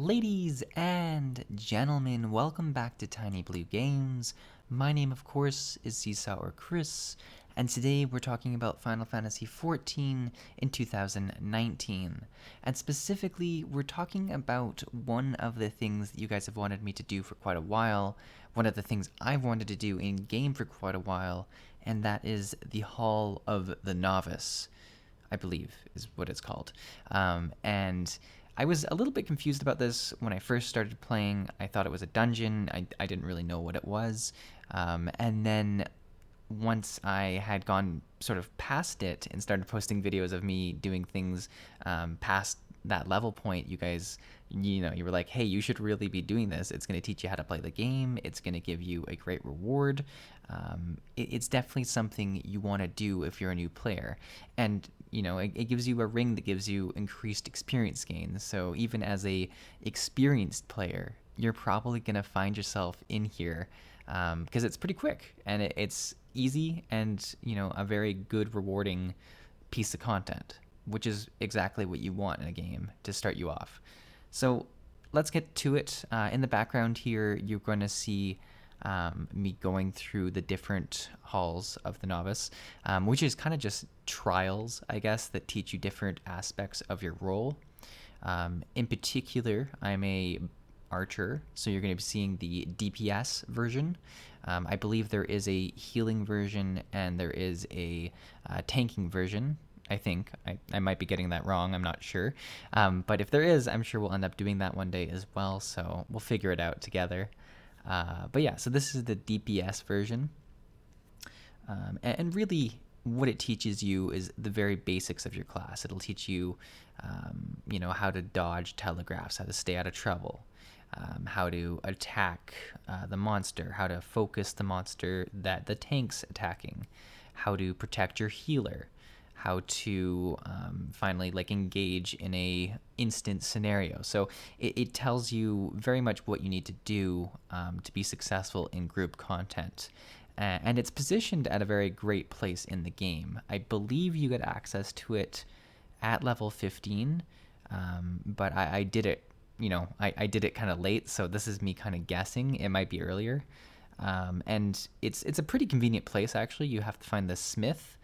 Ladies and gentlemen, welcome back to Tiny Blue Games. My name, of course, is Seesaw or Chris, and today we're talking about Final Fantasy XIV in 2019. And specifically, we're talking about one of the things that you guys have wanted me to do for quite a while, one of the things I've wanted to do in game for quite a while, and that is the Hall of the Novice, I believe is what it's called. And I was a little bit confused about this when I first started playing. I thought it was a dungeon. I didn't really know what it was. And then once I had gone sort of past it and started posting videos of me doing things past that level point, you guys, you were like, hey, you should really be doing this. It's going to teach you how to play the game. It's going to give you a great reward. It's definitely something you want to do if you're a new player. And, it gives you a ring that gives you increased experience gains. So even as a experienced player, you're probably going to find yourself in here because it's pretty quick and it's easy and, a very good rewarding piece of content, which is exactly what you want in a game to start you off. So let's get to it. In the background here, you're going to see me going through the different halls of the novice, which is kind of just trials, I guess, that teach you different aspects of your role. In particular, I'm a archer, so you're going to be seeing the DPS version. I believe there is a healing version and there is a tanking version. I think. I might be getting that wrong. I'm not sure. But if there is, I'm sure we'll end up doing that one day as well. So we'll figure it out together. But yeah, so this is the DPS version. And really what it teaches you is the very basics of your class. It'll teach you, how to dodge telegraphs, how to stay out of trouble, how to attack the monster, how to focus the monster that the tank's attacking, how to protect your healer, how to finally engage in a instant scenario. So it tells you very much what you need to do to be successful in group content. And it's positioned at a very great place in the game. I believe you get access to it at level 15, but I did it, I did it kind of late, so this is me kind of guessing. It might be earlier. And it's a pretty convenient place, actually. You have to find the smith,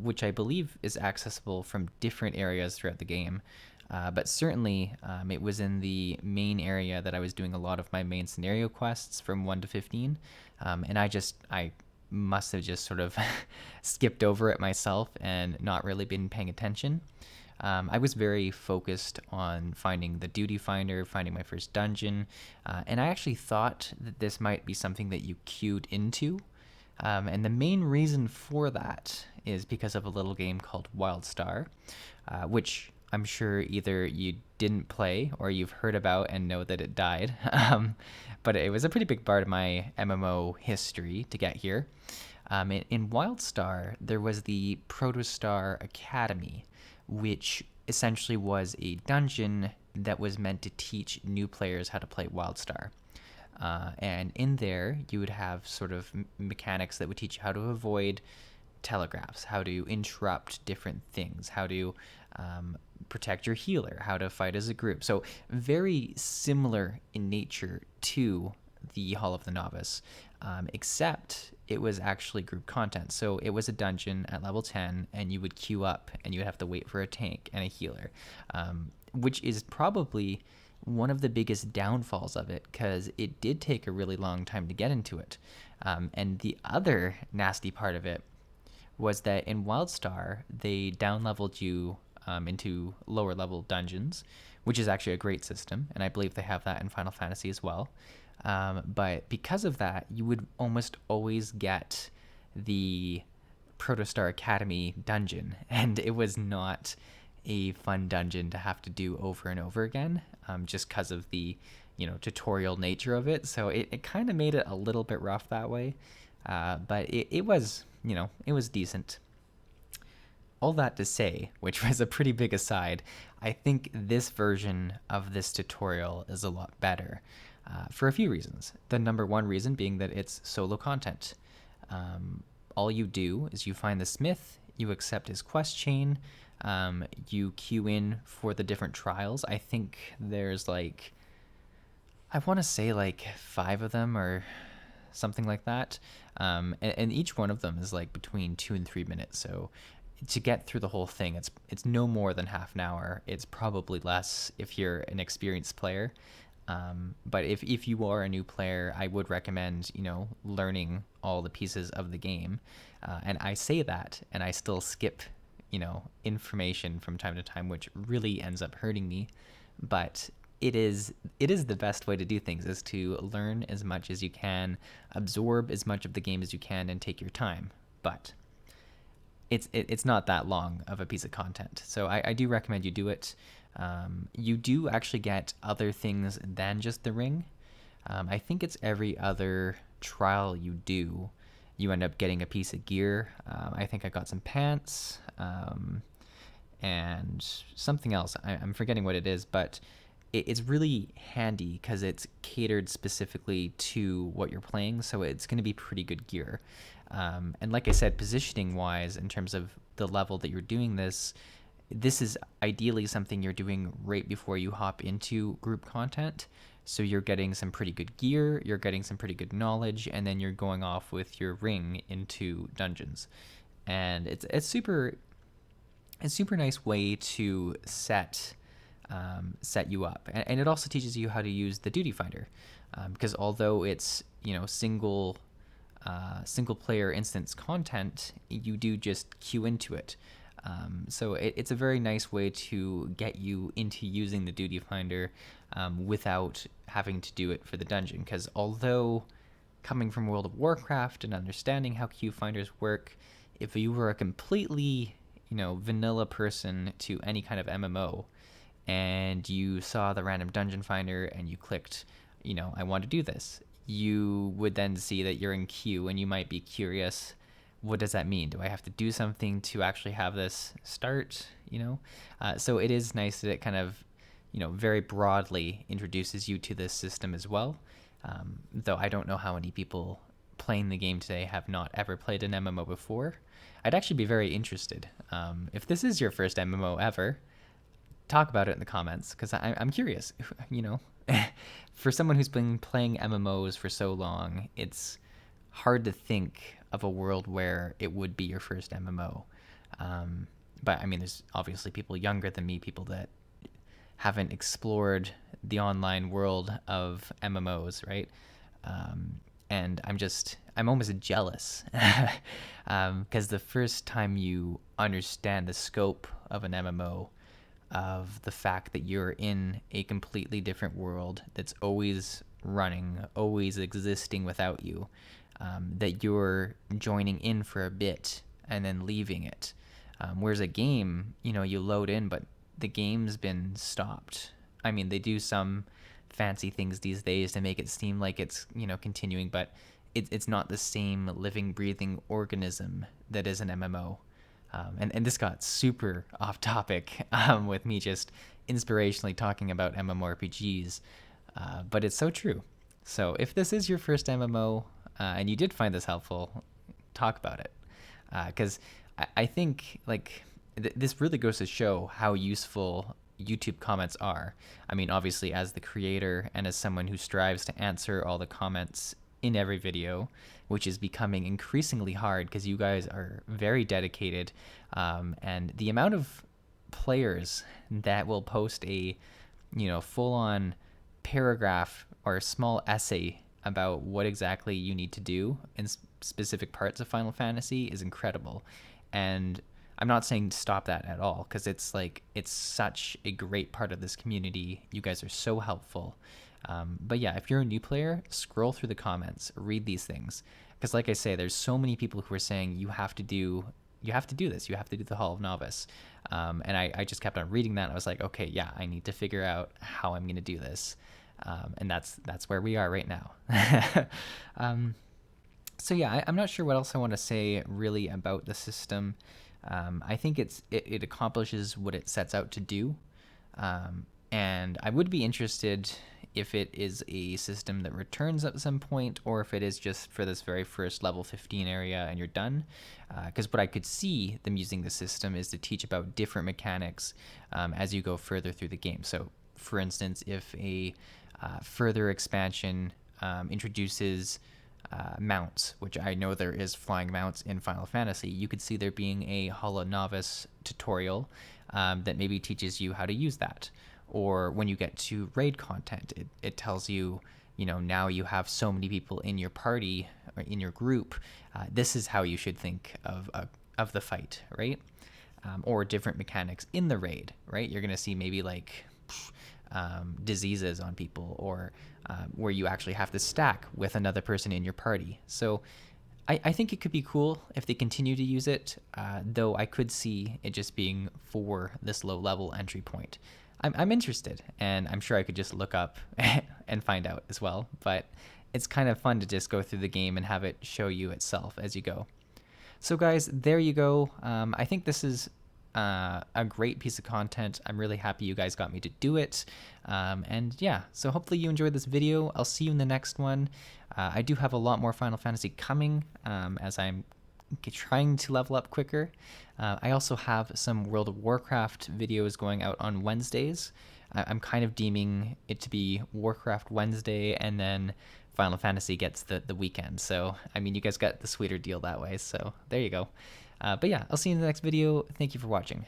which I believe is accessible from different areas throughout the game. But certainly it was in the main area that I was doing a lot of my main scenario quests from 1 to 15. And I must have just sort of skipped over it myself and not really been paying attention. I was very focused on finding the duty finder, finding my first dungeon, and I actually thought that this might be something that you queued into. And the main reason for that is because of a little game called WildStar, which I'm sure either you didn't play or you've heard about and know that it died. But it was a pretty big part of my MMO history to get here. In WildStar, there was the Protostar Academy, which essentially was a dungeon that was meant to teach new players how to play WildStar. And in there, you would have sort of mechanics that would teach you how to avoid telegraphs, how to interrupt different things, how to protect your healer, how to fight as a group. So very similar in nature to the Hall of the Novice, except it was actually group content. So it was a dungeon at level 10, and you would queue up, and you would have to wait for a tank and a healer, which is probably one of the biggest downfalls of it, because it did take a really long time to get into it. And the other nasty part of it was that in WildStar, they down-leveled you into lower-level dungeons, which is actually a great system, and I believe they have that in Final Fantasy as well. But because of that, you would almost always get the Protostar Academy dungeon, and it was not a fun dungeon to have to do over and over again, just because of the tutorial nature of it. So it kind of made it a little bit rough that way, but it was it was decent. All that to say, which was a pretty big aside, I think this version of this tutorial is a lot better for a few reasons. The number one reason being that it's solo content. All you do is you find the smith, you accept his quest chain, You queue in for the different trials. I think there's like, I want to say like 5 of them or something like that. And each one of them is like between 2 and 3 minutes. So to get through the whole thing, it's no more than half an hour. It's probably less if you're an experienced player. But if you are a new player, I would recommend, learning all the pieces of the game. And I say that, and I still skip, information from time to time, which really ends up hurting me. But it is the best way to do things, is to learn as much as you can, absorb as much of the game as you can, and take your time. But it's not that long of a piece of content, so I do recommend you do it. You do actually get other things than just the ring. I think it's every other trial you do, you end up getting a piece of gear. I think I got some pants, and something else. I'm forgetting what it is, but it's really handy because it's catered specifically to what you're playing, so it's going to be pretty good gear. And like I said, positioning wise, in terms of the level that you're doing this is ideally something you're doing right before you hop into group content. So you're getting some pretty good gear, you're getting some pretty good knowledge, and then you're going off with your ring into dungeons. And it's super nice way to set you up, and it also teaches you how to use the duty finder, because although it's single player instance content, you do just queue into it. So it's a very nice way to get you into using the duty finder without having to do it for the dungeon, because although coming from World of Warcraft and understanding how queue finders work, if you were a completely vanilla person to any kind of MMO, and you saw the random dungeon finder and you clicked, I want to do this, you would then see that you're in queue, and you might be curious, what does that mean? Do I have to do something to actually have this start? So it is nice that it kind of, very broadly introduces you to this system as well. Though I don't know how many people playing the game today have not ever played an MMO before. I'd actually be very interested. If this is your first MMO ever, talk about it in the comments, because I'm curious. For someone who's been playing MMOs for so long, it's hard to think of a world where it would be your first MMO. But I mean, there's obviously people younger than me, people that haven't explored the online world of MMOs, right? And I'm almost jealous, because the first time you understand the scope of an MMO, of the fact that you're in a completely different world that's always running, always existing without you, that you're joining in for a bit and then leaving it. Whereas a game, you load in, but the game's been stopped. I mean, they do some fancy things these days to make it seem like it's, continuing, but it's not the same living, breathing organism that is an MMO. And this got super off topic with me just inspirationally talking about MMORPGs, but it's so true. So if this is your first MMO, and you did find this helpful, talk about it, because I think this really goes to show how useful YouTube comments are. I mean, obviously, as the creator and as someone who strives to answer all the comments in every video, which is becoming increasingly hard because you guys are very dedicated, and the amount of players that will post a full-on paragraph or a small essay about what exactly you need to do in specific parts of Final Fantasy is incredible. And I'm not saying to stop that at all, because it's such a great part of this community. You guys are so helpful. But yeah, if you're a new player, scroll through the comments, read these things, because like I say, there's so many people who are saying you have to do this, you have to do the Hall of Novice, and I just kept on reading that. And I was like, okay, yeah, I need to figure out how I'm going to do this, and that's where we are right now. So yeah, I'm not sure what else I want to say really about the system. I think it accomplishes what it sets out to do, and I would be interested if it is a system that returns at some point, or if it is just for this very first level 15 area and you're done. Because what I could see them using the system is to teach about different mechanics as you go further through the game. So, for instance, if a further expansion introduces mounts, which I know there is flying mounts in Final Fantasy, you could see there being a Hall of Novice tutorial that maybe teaches you how to use that. Or when you get to raid content, it tells you, now you have so many people in your party or in your group. This is how you should think of the fight, right? Or different mechanics in the raid, right? You're gonna see maybe like diseases on people, or where you actually have to stack with another person in your party. So I think it could be cool if they continue to use it, though I could see it just being for this low level entry point. I'm interested, and I'm sure I could just look up and find out as well, but it's kind of fun to just go through the game and have it show you itself as you go. So guys, there you go. I think this is a great piece of content. I'm really happy you guys got me to do it. And yeah, so hopefully you enjoyed this video. I'll see you in the next one. I do have a lot more Final Fantasy coming as I'm trying to level up quicker. I also have some World of Warcraft videos going out on Wednesdays. I'm kind of deeming it to be Warcraft Wednesday, and then Final Fantasy gets the weekend. So, I mean, you guys got the sweeter deal that way. So there you go. But yeah, I'll see you in the next video. Thank you for watching.